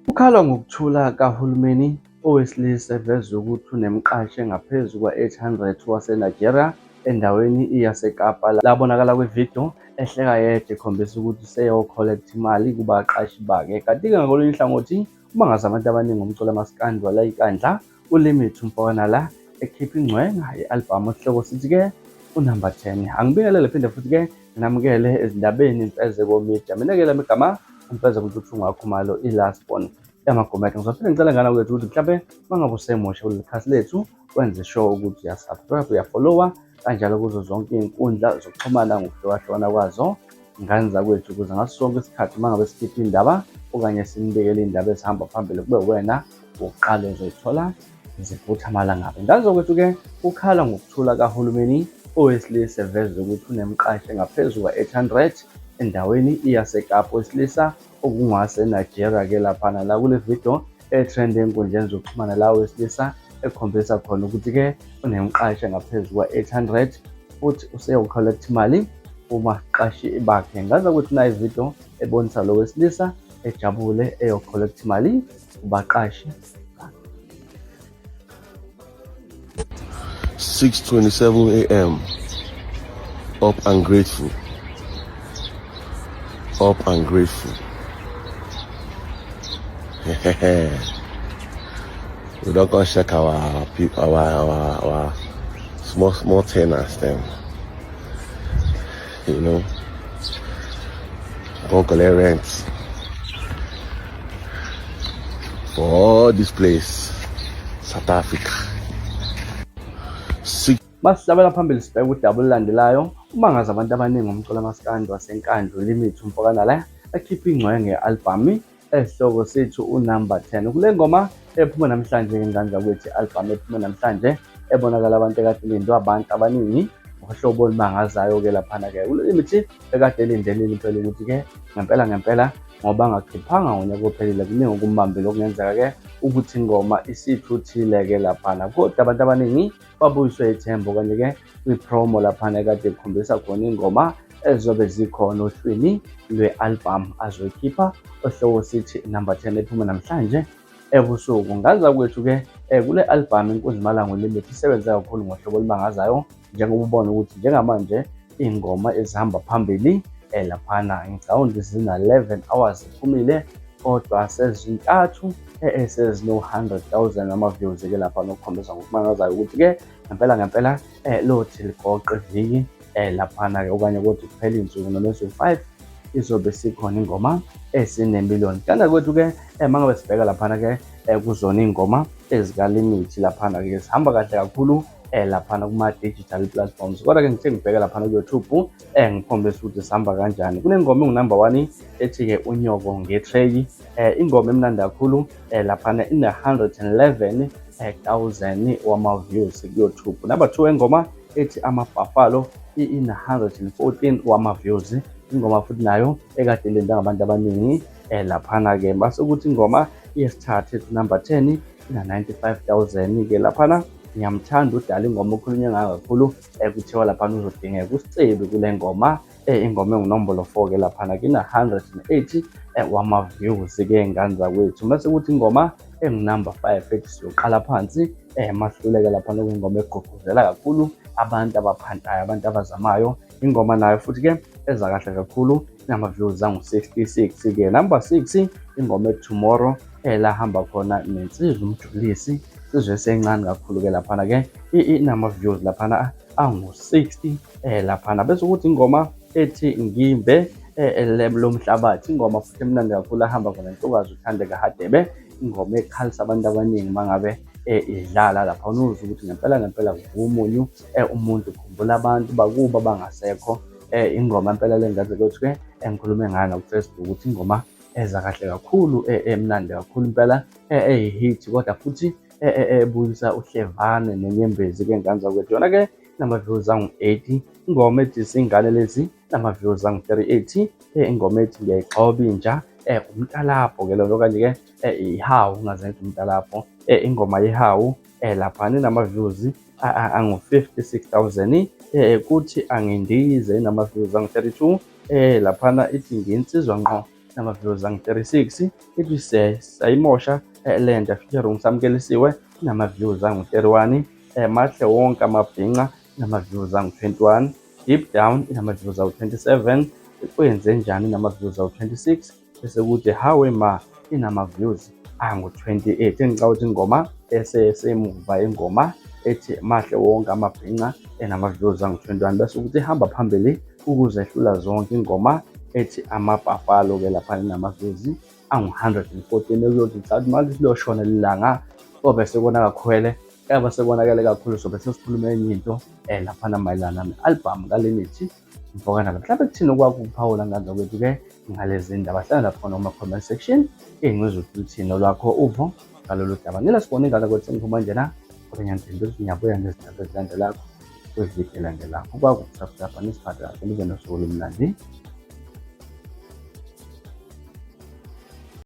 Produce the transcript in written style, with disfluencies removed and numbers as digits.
Ukhala ngokuthula kahulumeni owesilisa eveza ukuthi unemqashi engaphezu kwa-800 waseNigeria endaweni yaseKapa labonakala kwividiyo ehleka yedwa ekhombisa ukuthi useyokholektha imali kubaqashi bakhe. Kanti-ke ngakolunye uhlangothi, umangaza abantu abaningi umculo amaskandi walayikandla uLimit Mpokanala ekhipha ingcwenga ye-albhamu osihloko sithi-ke unumber 10. Angibingelele phinde futhi-ke nginamukele ezindabeni Mfezeko Media. Mina-ke lami igama Mfezeko Mthuthu Khumalo i-last born yamagomethe. Ngizophinde ngicela ngana kwethu ukuthi mhlawumbe mangabe usemusha kuleli khasi lethu wenze sure ukuthi uyasubscribe, uyafollowa kanjalo kuzo zonke iy'nkundla zokuxhumana ngokuhlukahlukana kwazo ngane zakwethu, ukuze ngaso sonke isikhathi mangabe sikhipha indaba okanye sinibekele iy'ndaba ezihamba phambili kube wena wokuqala ozoyithola ziphutha amalangabi. Ngane zakwethu-ke ukhala ngokuthula kahulumeni owesilisa eveza ukuthi unemqashi engaphezu kwa-800 endaweni yaseKapa wesilisa okungase Nigeria-ke laphana la kule video etrend enkundleni zokuxhumana la wesilisa ekhombisa khona ukuthi-ke unemqashi engaphezu kwa-800 futhi useyokholektha imali kubaqashi bakhe. Ngaza ukuthi nayo ividiyo ebonisa lo wesilisa ejabule eyokholektha imali kubaqashi. 6:27 a.m. Up and grateful. Up and grateful. We don't go check our small tenants then. You know, go collect rent for all this place, South Africa. Masihlabela phambili sibheka udaba olulandelayo. Umangaza abantu abaningi umculo amaskandi wasenkandla uLimit Mpokanala akhipha ingcwenga ye-albhamu esihloko sithi unumber 10. Kule ngoma ephuma namhlanje ngane zakwethu, i-albhamu ephuma namhlanje ebonakala abantu ekade lindwe abantu abaningi ngohlobo olumangazayo-ke laphana-ke. uLimit ekade elindelile impela ukuthi-ke ngempela ngoba angakhiphanga ngonyaka ophelile kuningi okumbambile okungenzeka-ke ukuthi ingoma isithuthile-ke laphana, kodwa abantu abaningi babuyiswe ithemba okanye-ke kwi-promo laphana ekade ikhombisa khona ingoma ezizobe zikhona ohlwini lwe-albhamu azoyikhipha osihloko sithi number 10 ephuma namhlanje ebusuku. Ngaza kwethu-ke kule albhamu iNkunzi Malanga uLimit isebenze kakhulu ngohlobo olumangazayo, njengoba ubona ukuthi njengamanje iy'ngoma ezihamba phambili laphana ngicabanga zina-11 hours ziphumile, kodwa sezintathu sezino-100,000 ama-views-ke lapha nokukhombisa ngokumangazayo ukuthi-ke ngempela lothi ligoqe iviki laphana-ke okanye kodwa kuphela iy'nsuku noma eziwu-5 izobe sikhona ingoma esinemiliyoni. Kanti kwethu-ke mangabe sibheka laphana-ke kuzona iy'ngoma ezikaLimit laphana-ke zihamba kahle kakhulu laphana kuma-digital platforms, kodwa-ke ngithe ngibheke laphana ku-YouTube ngikhombisa ukuthi sihamba kanjani. Kunengoma engunumber 1 ethi-ke unyoko ngetreyi, ingoma emnandi kakhulu laphana ina-111,000 wama-views ku-YouTube. Number 2 engoma ethi Amabhafalo ina-114 wama-views, ingoma futhi nayo ekade ilindwe ngabantu abaningi laphana-ke. Base ukuthi ingoma yesithathu ethi number 10 ina-95,000-ke laphana. Ngiyamthanda udala ingoma okhulunywe ngayo kakhulu kuthiwa laphana uzodingeka usicebi kule ngoma, ingoma engunombolo 4-ke laphana kina-180 wama-views-ke ngane zakwethu. Mase kuthi ingoma engunumber 5 ethi siyoqala phansi, mahluleke laphana kuyingoma egqugquzela kakhulu abantu abaphantayo, abantu abazamayo. Ingoma nayo futhi-ke eza kahle kakhulu nama-views angu-66-ke. Number 6 ingoma ethi Tomorrow lahamba khona nensizwa uMjulisi, sizwe sencane kakhulu-ke laphana-ke inama-views laphana angu-60 laphana. Bese ukuthi ingoma ethi Ngimbe lomhlabathi, ingoma futhi emnandi kakhulu ahamba khona Ntokazi Uthandeka Hadebe, ingoma ekhalisa abantu abaningi mangabe idlala lapha uzwe ukuthi ngempela kumunyu umuntu ukhumbula abantu bakuba bangasekho. Ingoma impela lengaze kwethu-ke engikhulume ngayo naku-Facebook ukuthi ingoma eza kahle kakhulu, emnandi kakhulu impela, hit kodwa futhi ebuyisa uhlevane nenyembezi-ke ngane zakwethu. Yona-ke nama-views angu-80. Ingoma ethi Singane Lezi nama-views angu-38. Ingoma ethi Ngiyayigxoba Inja umtalapho-ke lona okanye-ke ihawu, ungazenza umtalapho. Ingoma yehawu laphana inama-views angu-56,000. Kuthi Angindize inama-views angu-32. Laphana ithi Nginsizwa ngqo inama-views angu-36. Ithi sayimosha lenta featuring samukelisiwe inama-views angu-31. Mahle wonke amabhinqa inama-views angu-21. Deep down inama-views awu-27. Kwenze njani inama-views awu-26. Bese kuthi hawe ma inama-views angu-28. Engicabanga ukuthi ingoma esemuva ingoma ethi mahle wonke amabhinqa enama-views angu-21. Bese ukuthi ihamba phambili ukuze ehlula zonke ingoma ethi amabhafalo-ke lapha inama-views angu-114. Ekuyothi cathi manje liyoshona lilanga kobe sekona kakhwele kaba sekonakele kakhulu. Sobe sesikhuluma enye into laphana mayelana ne-album kalenithi mfokana. Mhlawumbe kuthini okwakho ukuphawula ngandla kwethu-ke ngalezi ndaba? Hlala lapha khona kuma-comment section engizwe ukuthi luthini olwakho uvo ngalolu daba. Ngila sibone ingane kwethu ngiphuma njena kodwa ngiyanthemba ngiyabuya nezindaba ezilandelayo kwividiyo elandelayo. Okwakho kusafuna nisiphathe kahle nibe nosuku olumnandi.